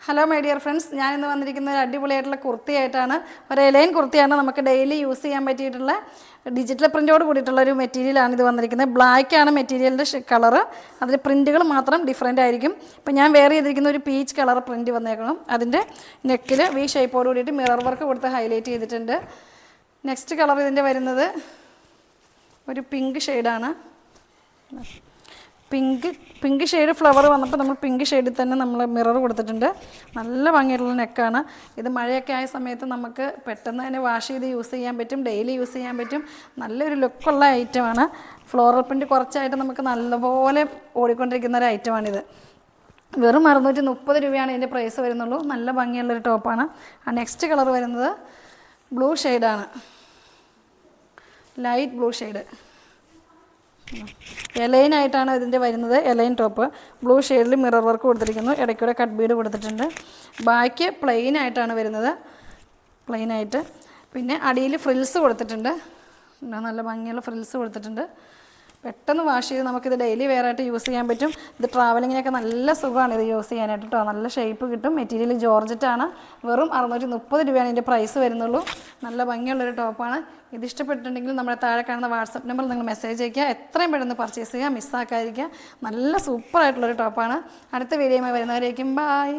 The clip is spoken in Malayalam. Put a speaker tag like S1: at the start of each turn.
S1: ഹലോ മൈ ഡിയർ ഫ്രണ്ട്സ്, ഞാനിന്ന് വന്നിരിക്കുന്ന ഒരു അടിപൊളിയായിട്ടുള്ള കുർത്തിയായിട്ടാണ്. ഒരു എലൈൻ കുർത്തിയാണ്, നമുക്ക് ഡെയിലി യൂസ് ചെയ്യാൻ പറ്റിയിട്ടുള്ള ഡിജിറ്റൽ പ്രിൻറ്റോട് കൂടിയിട്ടുള്ള ഒരു മെറ്റീരിയലാണ് ഇത് വന്നിരിക്കുന്നത്. ബ്ലാക്കാണ് മെറ്റീരിയലിൻ്റെ കളറ്, അതിൽ പ്രിൻറ്റുകൾ മാത്രം ഡിഫറെൻ്റ് ആയിരിക്കും. ഇപ്പം ഞാൻ വെയർ ചെയ്തിരിക്കുന്ന ഒരു പീച്ച് കളർ പ്രിൻറ്റ് വന്നേക്കണം. അതിൻ്റെ നെക്കിൽ വി ഷേപ്പോട് കൂടിയിട്ട് മിറർ വർക്ക് കൊടുത്ത് ഹൈലൈറ്റ് ചെയ്തിട്ടുണ്ട്. നെക്സ്റ്റ് കളർ ഇതിൻ്റെ വരുന്നത് ഒരു പിങ്ക് ഷെയ്ഡാണ്. പിങ്ക് ഷെയ്ഡ് ഫ്ലവർ വന്നപ്പോൾ നമ്മൾ പിങ്ക് ഷെയ്ഡിൽ തന്നെ നമ്മൾ മിറർ കൊടുത്തിട്ടുണ്ട്. നല്ല ഭംഗിയായിട്ടുള്ള നെക്കാണ്. ഇത് മഴയൊക്കെ ആയ സമയത്ത് നമുക്ക് പെട്ടെന്ന് തന്നെ വാഷ് ചെയ്ത് യൂസ് ചെയ്യാൻ പറ്റും, ഡെയിലി യൂസ് ചെയ്യാൻ പറ്റും. നല്ലൊരു ലുക്കുള്ള ഐറ്റമാണ്. ഫ്ലോറൽ പ്രിൻറ്റ് കുറച്ചായിട്ട് നമുക്ക് നല്ലപോലെ ഓടിക്കൊണ്ടിരിക്കുന്ന ഒരു ഐറ്റമാണിത്. വെറും 630 രൂപയാണ് ഇതിൻ്റെ പ്രൈസ് വരുന്നുള്ളൂ. നല്ല ഭംഗിയുള്ളൊരു ടോപ്പാണ്. നെക്സ്റ്റ് കളർ വരുന്നത് ബ്ലൂ ഷെയ്ഡാണ്, ലൈറ്റ് ബ്ലൂ ഷെയ്ഡ്. എലൈനായിട്ടാണ് ഇതിൻ്റെ വരുന്നത്. എലൈൻ ടോപ്പ് ബ്ലൂ ഷെയ്ഡിൽ മിറർ വർക്ക് കൊടുത്തിരിക്കുന്നു. ഇടയ്ക്കൂടെ കട്ട് ബീഡ് കൊടുത്തിട്ടുണ്ട്. ബാക്കി പ്ലെയിൻ ആയിട്ടാണ് വരുന്നത്, പ്ലെയിനായിട്ട്. പിന്നെ അടിയിൽ ഫ്രിൽസ് കൊടുത്തിട്ടുണ്ട്, നല്ല ഭംഗിയുള്ള ഫ്രിൽസ് കൊടുത്തിട്ടുണ്ട്. പെട്ടെന്ന് വാഷ് ചെയ്ത് നമുക്കിത് ഡെയിലി വെയർ ആയിട്ട് യൂസ് ചെയ്യാൻ പറ്റും. ഇത് ട്രാവലിങ്ങിനൊക്കെ നല്ല സുഖമാണ് ഇത് യൂസ് ചെയ്യാനായിട്ട് കേട്ടോ. നല്ല ഷേപ്പ് കിട്ടും. മെറ്റീരിയൽ ജോർജറ്റാണ്. വെറും 630 രൂപയാണ് ഇതിൻ്റെ പ്രൈസ് വരുന്നുള്ളൂ. നല്ല ഭംഗിയുള്ളൊരു ടോപ്പാണ്. ഇത് ഇഷ്ടപ്പെട്ടിട്ടുണ്ടെങ്കിൽ നമ്മുടെ താഴെ കാണുന്ന വാട്സപ്പ് നമ്പറിൽ നിങ്ങൾ മെസ്സേജ് അയയ്ക്കുക. എത്രയും പെട്ടെന്ന് പർച്ചേസ് ചെയ്യുക, മിസ്സാക്കാതിരിക്കുക. നല്ല സൂപ്പറായിട്ടുള്ളൊരു ടോപ്പാണ്. അടുത്ത വീഡിയോയുമായി വരുന്നവരേക്കും ബായ്.